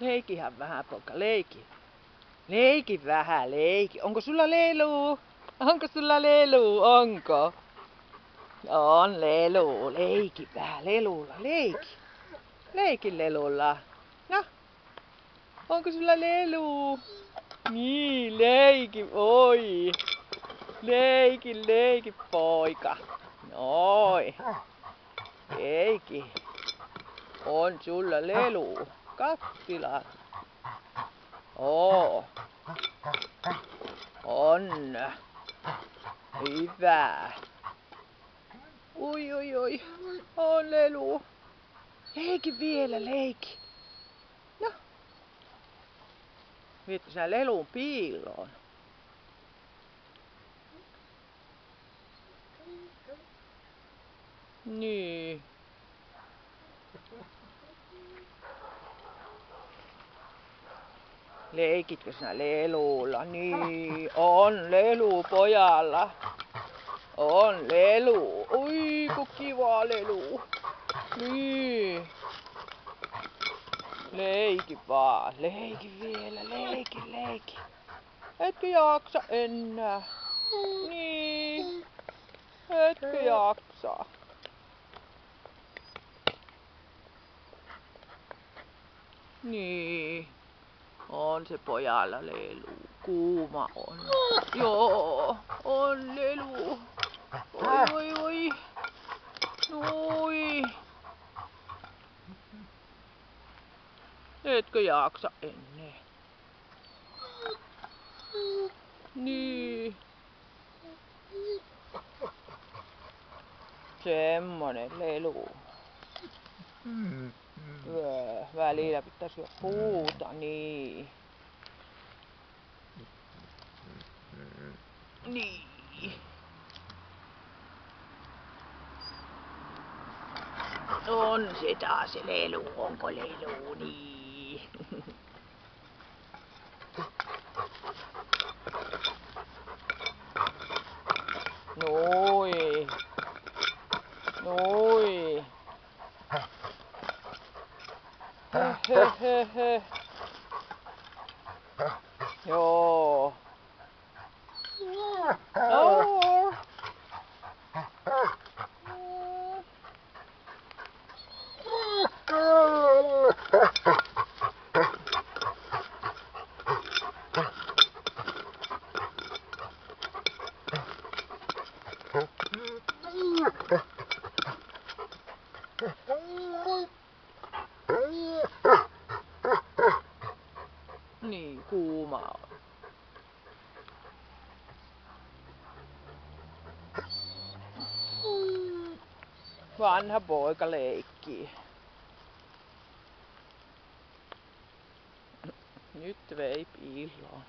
Leikihän vähän, poika, leiki. Leiki vähän, leiki. Onko sulla lelu? Onko sulla lelu? Onko? On lelu. Leiki vähän lelulla. Leiki. Leiki lelulla. No. Onko sulla lelu? Niin, leiki. Oi. Leiki, poika. Noi. Leiki. On sulla lelu. Kattila. Oo. On. Hyvä. Oi. On lelu. Leiki vielä, leiki. No. Vietkö sinä lelun piiloon? Niin. Leikitkö sinä lelulla? Niin, on lelu pojalla. On lelu. Oi, ku kiva lelu. Niin. Leiki vaan. Leiki vielä. Leiki. Etkö jaksa enää? Niin. Etkö jaksa? Niin. On se pojalla lelu. Kuuma on. Joo, on lelu. Oi. Noi. Etkö jaksa enää? Niin. Semmonen lelu. Välillä pitää syödä puuta, niin. Niin. On se taas se lelu, onko lelu, niin. Noi. He. Joo. Oo. Niin, kuuma on. Vanha poika leikkii. Nyt vei piiloon.